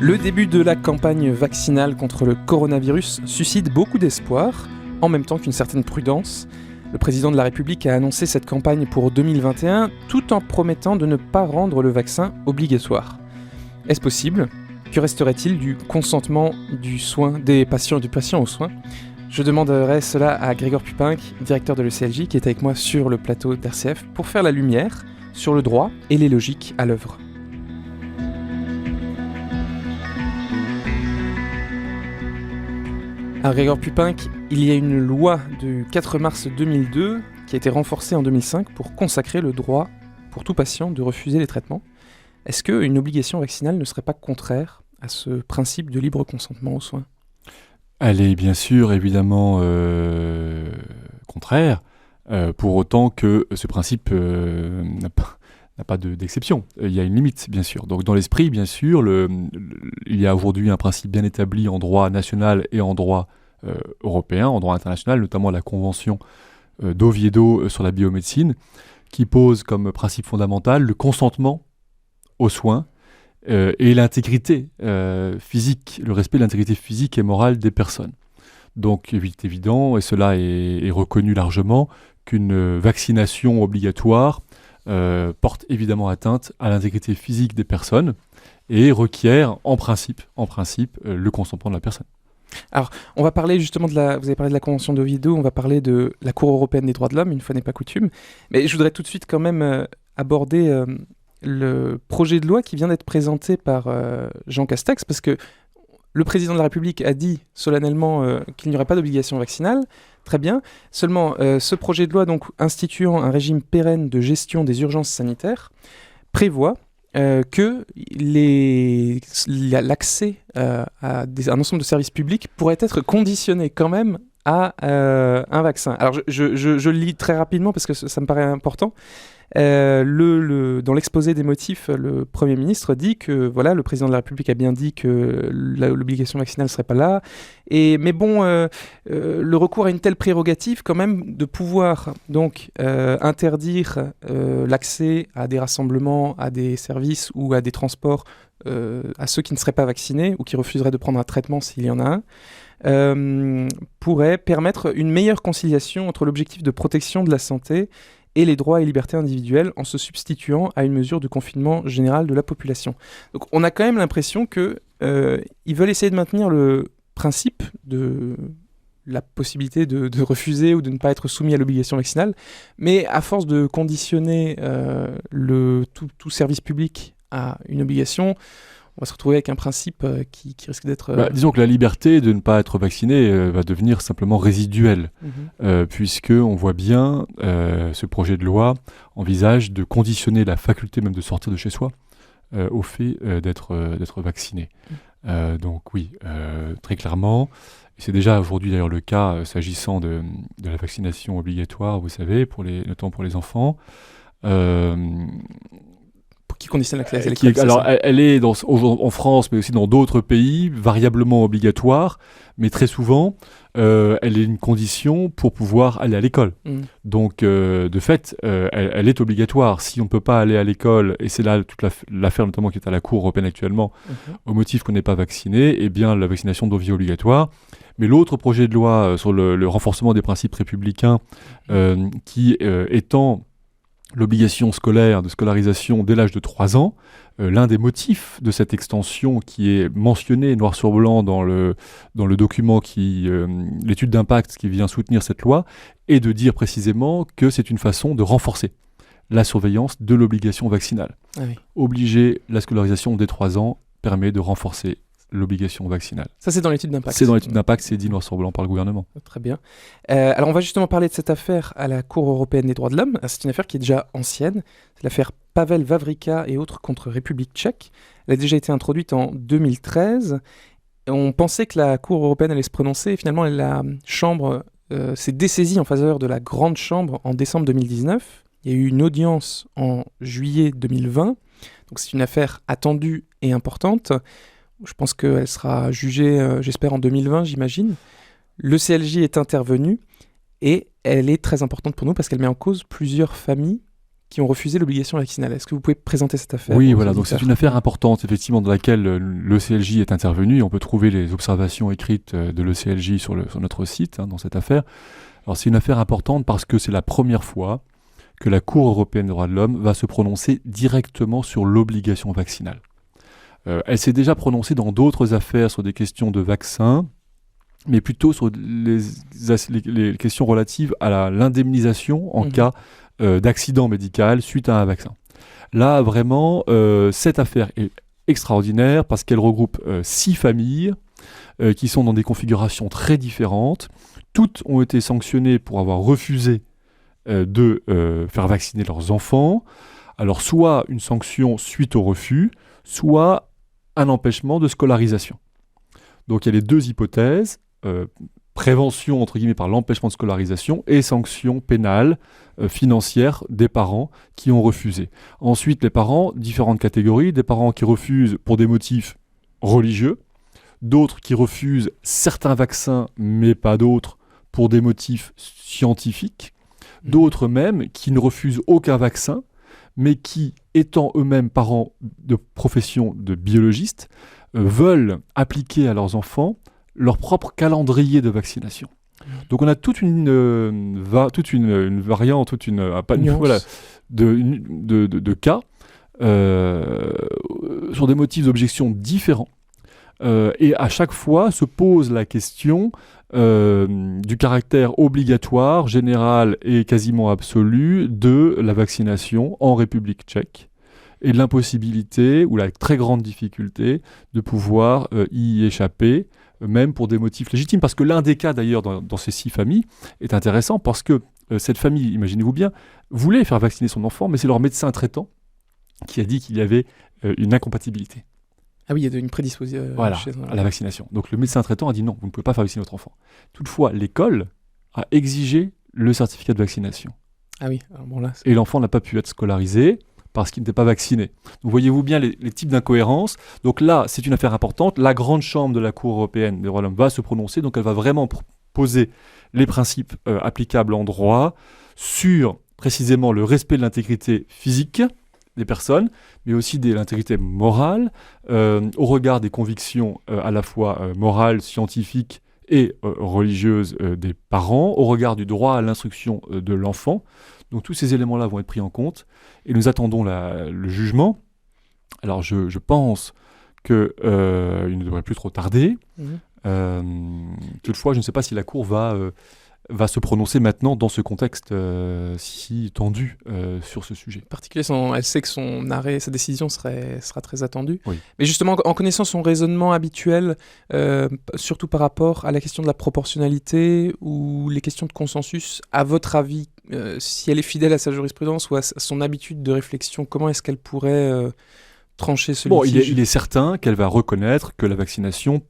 Le début de la campagne vaccinale contre le coronavirus suscite beaucoup d'espoir, en même temps qu'une certaine prudence. Le président de la République a annoncé cette campagne pour 2021, tout en promettant de ne pas rendre le vaccin obligatoire. Est-ce possible ? Que resterait-il du consentement du patient aux soins ? Je demanderai cela à Grégoire Pupinck, directeur de l'ECLJ, qui est avec moi sur le plateau d'RCF, pour faire la lumière sur le droit et les logiques à l'œuvre. Alors Grégoire Pupinck, il y a une loi du 4 mars 2002 qui a été renforcée en 2005 pour consacrer le droit pour tout patient de refuser les traitements. Est-ce qu'une obligation vaccinale ne serait pas contraire à ce principe de libre consentement aux soins ? Elle est bien sûr évidemment contraire, pour autant que ce principe n'a pas d'exception. Il y a une limite, bien sûr. Donc dans l'esprit, bien sûr, il y a aujourd'hui un principe bien établi en droit national et en droit européen, en droit international, notamment la Convention d'Oviedo sur la biomédecine, qui pose comme principe fondamental le consentement aux soins et l'intégrité physique, le respect de l'intégrité physique et morale des personnes. Donc il est évident, et cela est reconnu largement, qu'une vaccination obligatoire porte évidemment atteinte à l'intégrité physique des personnes et requiert en principe le consentement de la personne. Alors, on va parler justement vous avez parlé de la Convention d'Oviedo, on va parler de la Cour européenne des droits de l'homme, une fois n'est pas coutume, mais je voudrais tout de suite quand même aborder le projet de loi qui vient d'être présenté par Jean Castex, parce que le président de la République a dit solennellement qu'il n'y aurait pas d'obligation vaccinale. Très bien. Seulement, ce projet de loi, donc instituant un régime pérenne de gestion des urgences sanitaires, prévoit que l'accès à un ensemble de services publics pourrait être conditionné quand même à un vaccin. Alors, je le lis très rapidement parce que ça me paraît important. Dans l'exposé des motifs, le Premier ministre dit que voilà, le président de la République a bien dit que l'obligation vaccinale ne serait pas là. Mais bon, le recours à une telle prérogative, quand même, de pouvoir donc interdire l'accès à des rassemblements, à des services ou à des transports à ceux qui ne seraient pas vaccinés ou qui refuseraient de prendre un traitement s'il y en a un, pourrait permettre une meilleure conciliation entre l'objectif de protection de la santé et les droits et libertés individuelles en se substituant à une mesure de confinement général de la population. Donc on a quand même l'impression qu'ils veulent essayer de maintenir le principe de la possibilité de refuser ou de ne pas être soumis à l'obligation vaccinale, mais à force de conditionner tout service public à une obligation, on va se retrouver avec un principe qui risque d'être... Disons que la liberté de ne pas être vacciné va devenir simplement résiduelle, puisqu'on voit bien ce projet de loi envisage de conditionner la faculté même de sortir de chez soi au fait d'être vacciné. Donc oui, très clairement, et c'est déjà aujourd'hui d'ailleurs le cas s'agissant de la vaccination obligatoire, vous savez, notamment pour les enfants. Qui conditionne l'accès à l'école. Alors, elle est en France, mais aussi dans d'autres pays, variablement obligatoire, mais très souvent, elle est une condition pour pouvoir aller à l'école. Donc, de fait, elle est obligatoire. Si on ne peut pas aller à l'école, et c'est là toute l'affaire notamment qui est à la Cour européenne actuellement, au motif qu'on n'est pas vacciné, eh bien, la vaccination devient obligatoire. Mais l'autre projet de loi sur le renforcement des principes républicains, qui étend l'obligation scolaire de scolarisation dès l'âge de 3 ans, l'un des motifs de cette extension qui est mentionné noir sur blanc dans le document l'étude d'impact qui vient soutenir cette loi, est de dire précisément que c'est une façon de renforcer la surveillance de l'obligation vaccinale. Ah oui. Obliger la scolarisation dès 3 ans permet de renforcer l'obligation vaccinale. Ça, c'est dans l'étude d'impact. C'est dans l'étude d'impact, c'est dit noir sur blanc par le gouvernement. Très bien. Alors, on va justement parler de cette affaire à la Cour européenne des droits de l'homme. C'est une affaire qui est déjà ancienne. C'est l'affaire Pavel Wawrinka et autres contre République tchèque. Elle a déjà été introduite en 2013. On pensait que la Cour européenne allait se prononcer. Finalement, la Chambre s'est dessaisie en faveur de la Grande Chambre en décembre 2019. Il y a eu une audience en juillet 2020. Donc, c'est une affaire attendue et importante. Je pense qu'elle sera jugée, j'espère, en 2020, j'imagine. Le CLJ est intervenu et elle est très importante pour nous parce qu'elle met en cause plusieurs familles qui ont refusé l'obligation vaccinale. Est-ce que vous pouvez présenter cette affaire? Oui, voilà, donc c'est une affaire importante, effectivement, dans laquelle l'ECLJ est intervenu. On peut trouver les observations écrites de l'ECLJ sur notre site, dans cette affaire. Alors c'est une affaire importante parce que c'est la première fois que la Cour européenne des droits de l'homme va se prononcer directement sur l'obligation vaccinale. Elle s'est déjà prononcée dans d'autres affaires sur des questions de vaccins, mais plutôt sur les questions relatives à l'indemnisation en cas d'accident médical suite à un vaccin. Là, vraiment, cette affaire est extraordinaire parce qu'elle regroupe 6 familles qui sont dans des configurations très différentes. Toutes ont été sanctionnées pour avoir refusé de faire vacciner leurs enfants. Alors, soit une sanction suite au refus, soit un empêchement de scolarisation. Donc, il y a les 2 hypothèses. Prévention, entre guillemets, par l'empêchement de scolarisation et sanctions pénales, financières des parents qui ont refusé. Ensuite, les parents, différentes catégories. Des parents qui refusent pour des motifs religieux, d'autres qui refusent certains vaccins, mais pas d'autres, pour des motifs scientifiques, d'autres même qui ne refusent aucun vaccin, mais qui, étant eux-mêmes parents de profession de biologistes, veulent appliquer à leurs enfants leur propre calendrier de vaccination. Donc on a toute une variante, de cas sur des motifs d'objection différents. Et à chaque fois se pose la question du caractère obligatoire, général et quasiment absolu de la vaccination en République tchèque et de l'impossibilité ou la très grande difficulté de pouvoir y échapper, même pour des motifs légitimes. Parce que l'un des cas, d'ailleurs, dans ces 6 familles, est intéressant parce que cette famille, imaginez-vous bien, voulait faire vacciner son enfant, mais c'est leur médecin traitant qui a dit qu'il y avait une incompatibilité. Ah oui, il y a une prédisposition à la vaccination. Donc le médecin traitant a dit non, vous ne pouvez pas faire vacciner votre enfant. Toutefois, l'école a exigé le certificat de vaccination. Ah oui, alors bon là... Et l'enfant n'a pas pu être scolarisé parce qu'il n'était pas vacciné. Donc voyez-vous bien les types d'incohérences. Donc là, c'est une affaire importante. La grande chambre de la Cour européenne des droits de l'homme va se prononcer, donc elle va vraiment poser les principes applicables en droit sur précisément le respect de l'intégrité physique des personnes, mais aussi de l'intégrité morale, au regard des convictions à la fois morales, scientifiques et religieuses des parents, au regard du droit à l'instruction de l'enfant. Donc tous ces éléments-là vont être pris en compte, et nous attendons le jugement. Alors je pense qu'il ne devrait plus trop tarder. Toutefois, je ne sais pas si la Cour va se prononcer maintenant dans ce contexte si tendu sur ce sujet. En particulier, elle sait que son arrêt, sa décision sera très attendue. Oui. Mais justement, en connaissant son raisonnement habituel, surtout par rapport à la question de la proportionnalité ou les questions de consensus, à votre avis, si elle est fidèle à sa jurisprudence ou à son habitude de réflexion, comment est-ce qu'elle pourrait trancher ce litige ? Il est certain qu'elle va reconnaître que la vaccination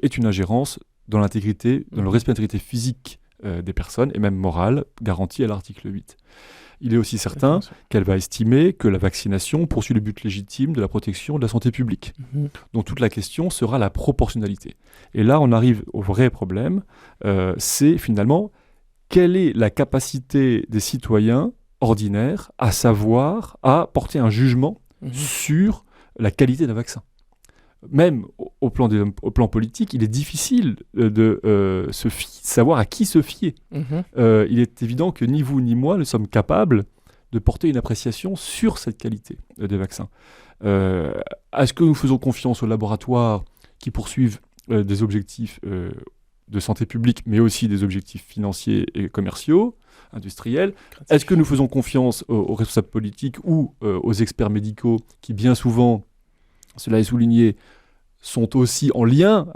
est une ingérence dans l'intégrité, dans le respect de l'intégrité physique des personnes, et même morale, garantie à l'article 8. Il est aussi certain qu'elle va estimer que la vaccination poursuit le but légitime de la protection de la santé publique. Donc toute la question sera la proportionnalité. Et là, on arrive au vrai problème, c'est finalement quelle est la capacité des citoyens ordinaires à porter un jugement sur la qualité d'un vaccin. Même au plan politique, il est difficile de savoir à qui se fier. Il est évident que ni vous ni moi ne sommes capables de porter une appréciation sur cette qualité des vaccins. Est-ce que nous faisons confiance aux laboratoires qui poursuivent des objectifs de santé publique, mais aussi des objectifs financiers et commerciaux, industriels? Est-ce que nous faisons confiance aux responsables politiques ou aux experts médicaux qui, bien souvent, cela est souligné, sont aussi en lien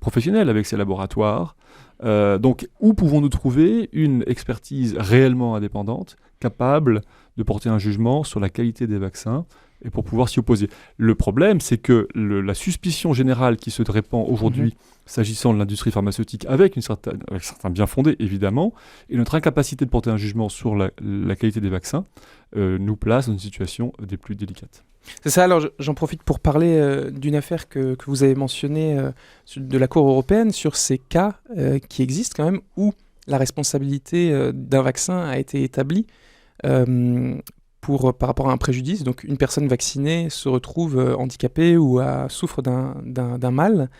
professionnel avec ces laboratoires? Donc, où pouvons-nous trouver une expertise réellement indépendante, capable de porter un jugement sur la qualité des vaccins et pour pouvoir s'y opposer? Le problème, c'est que la suspicion générale qui se répand aujourd'hui s'agissant de l'industrie pharmaceutique, avec certains bien fondés, évidemment, et notre incapacité de porter un jugement sur la qualité des vaccins nous place dans une situation des plus délicates. C'est ça, alors j'en profite pour parler d'une affaire que vous avez mentionnée de la Cour européenne sur ces cas qui existent quand même où la responsabilité d'un vaccin a été établie. par rapport à un préjudice. Donc une personne vaccinée se retrouve handicapée ou souffre d'un mal.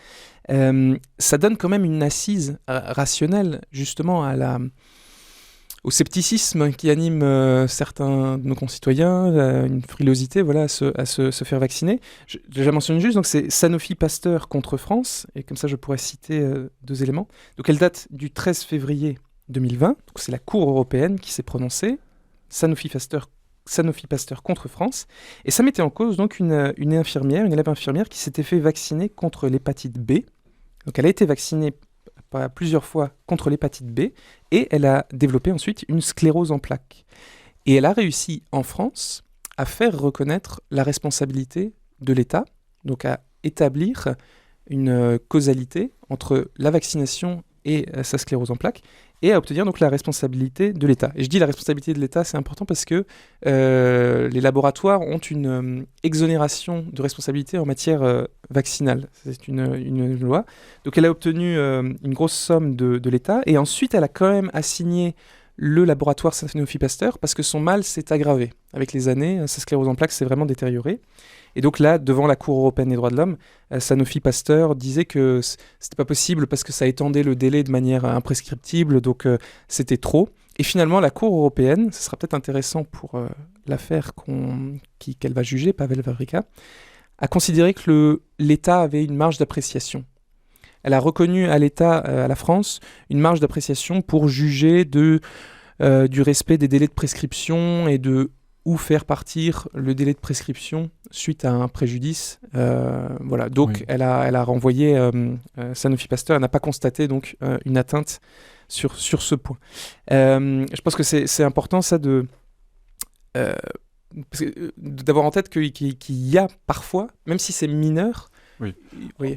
Ça donne quand même une assise rationnelle justement au scepticisme qui anime certains de nos concitoyens, une frilosité à se faire vacciner. Je la mentionne juste, donc c'est Sanofi Pasteur contre France, et comme ça je pourrais citer 2 éléments. Donc elle date du 13 février 2020, donc c'est la Cour européenne qui s'est prononcée, Sanofi Pasteur contre France, et ça mettait en cause donc une élève infirmière qui s'était fait vacciner contre l'hépatite B. Donc elle a été vaccinée plusieurs fois contre l'hépatite B, et elle a développé ensuite une sclérose en plaques. Et elle a réussi en France à faire reconnaître la responsabilité de l'État, donc à établir une causalité entre la vaccination et sa sclérose en plaques, et à obtenir donc la responsabilité de l'État. Et je dis la responsabilité de l'État, c'est important parce que les laboratoires ont une exonération de responsabilité en matière vaccinale. C'est une loi. Donc elle a obtenu une grosse somme de l'État, et ensuite elle a quand même assigné le laboratoire Sanofi Pasteur parce que son mal s'est aggravé. Avec les années, sa sclérose en plaques s'est vraiment détériorée. Et donc là, devant la Cour européenne des droits de l'homme, Sanofi Pasteur disait que c'était pas possible parce que ça étendait le délai de manière imprescriptible, donc c'était trop. Et finalement, la Cour européenne, ce sera peut-être intéressant pour l'affaire qu'elle va juger, Pavel Wawrinka, a considéré que l'État avait une marge d'appréciation. Elle a reconnu à l'État, à la France, une marge d'appréciation pour juger du respect des délais de prescription et de où faire partir le délai de prescription suite à un préjudice. Donc oui. Elle a renvoyé Sanofi Pasteur. Elle n'a pas constaté donc une atteinte sur ce point. Je pense que c'est important ça d'avoir en tête qu'il y a parfois, même si c'est mineur. Oui.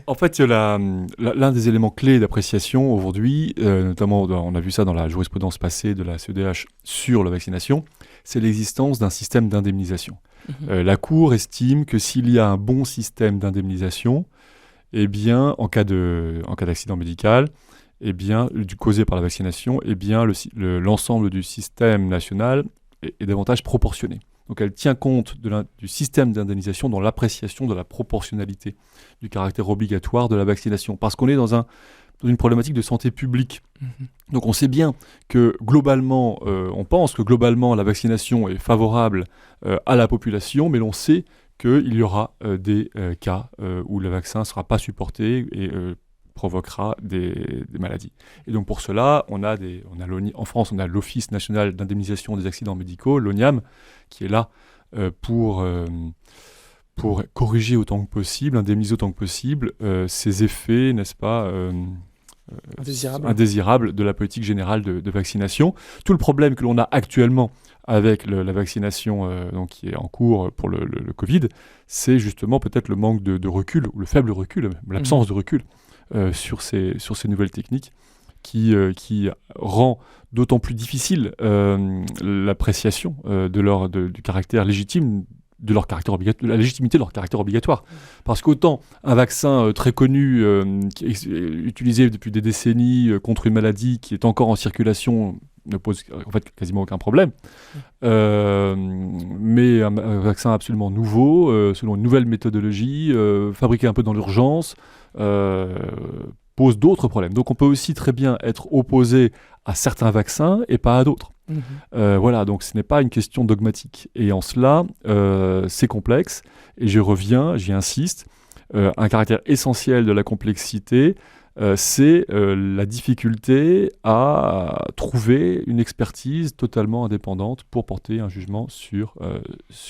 En fait, l'un des éléments clés d'appréciation aujourd'hui, notamment on a vu ça dans la jurisprudence passée de la CEDH sur la vaccination, c'est l'existence d'un système d'indemnisation. La Cour estime que s'il y a un bon système d'indemnisation, eh bien, en cas d'accident médical, eh bien, causé par la vaccination, eh bien, l'ensemble du système national est davantage proportionné. Donc elle tient compte du système d'indemnisation dans l'appréciation de la proportionnalité du caractère obligatoire de la vaccination. Parce qu'on est dans une problématique de santé publique. Donc on sait bien que globalement, on pense que globalement la vaccination est favorable à la population, mais l'on sait qu'il y aura des cas où le vaccin ne sera pas supporté et provoquera des maladies. Et donc pour cela, en France, on a l'Office national d'indemnisation des accidents médicaux, l'ONIAM, qui est là pour corriger autant que possible, indemniser autant que possible ces effets, n'est-ce pas, indésirables de la politique générale de vaccination. Tout le problème que l'on a actuellement avec la vaccination qui est en cours pour le Covid, c'est justement peut-être le manque de recul, ou le faible recul, l'absence de recul sur ces nouvelles techniques qui rend d'autant plus difficile l'appréciation du caractère légitime de leur caractère obligatoire, la légitimité de leur caractère obligatoire. Parce qu'autant un vaccin très connu, qui est utilisé depuis des décennies contre une maladie qui est encore en circulation, ne pose en fait quasiment aucun problème. Mais un vaccin absolument nouveau, selon une nouvelle méthodologie, fabriqué un peu dans l'urgence, pose d'autres problèmes. Donc on peut aussi très bien être opposé à certains vaccins et pas à d'autres. Voilà, donc ce n'est pas une question dogmatique. Et en cela, c'est complexe. Et j'y insiste, un caractère essentiel de la complexité, c'est la difficulté à trouver une expertise totalement indépendante pour porter un jugement sur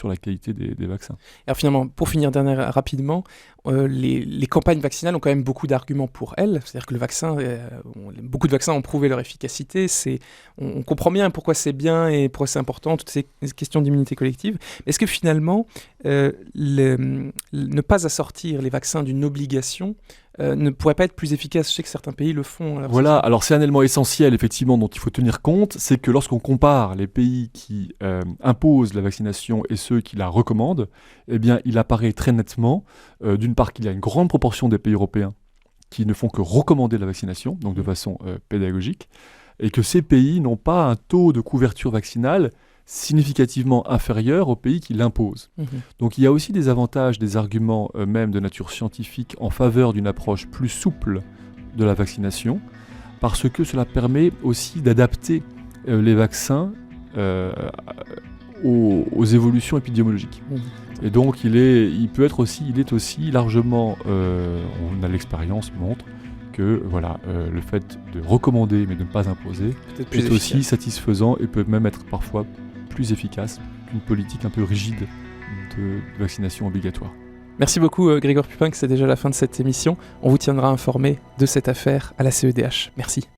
la qualité des vaccins. Alors finalement, pour finir rapidement, les campagnes vaccinales ont quand même beaucoup d'arguments pour elles. C'est-à-dire que beaucoup de vaccins ont prouvé leur efficacité. On comprend bien pourquoi c'est bien et pourquoi c'est important, toutes ces questions d'immunité collective. Est-ce que finalement, ne pas assortir les vaccins d'une obligation ne pourrait pas être plus efficace? Je sais que certains pays le font. Voilà, alors c'est un élément essentiel effectivement dont il faut tenir compte, c'est que lorsqu'on compare les pays qui imposent la vaccination et ceux qui la recommandent, eh bien il apparaît très nettement, d'une part qu'il y a une grande proportion des pays européens qui ne font que recommander la vaccination, donc de façon pédagogique, et que ces pays n'ont pas un taux de couverture vaccinale significativement inférieure au pays qui l'impose. Donc il y a aussi des avantages, des arguments même de nature scientifique en faveur d'une approche plus souple de la vaccination, parce que cela permet aussi d'adapter les vaccins aux évolutions épidémiologiques. Et donc il est aussi largement, on a l'expérience montre que le fait de recommander mais de ne pas imposer est aussi satisfaisant et peut même être parfois plus efficace qu'une politique un peu rigide de vaccination obligatoire. Merci beaucoup Grégoire Pupin, c'est déjà la fin de cette émission. On vous tiendra informé de cette affaire à la CEDH. Merci.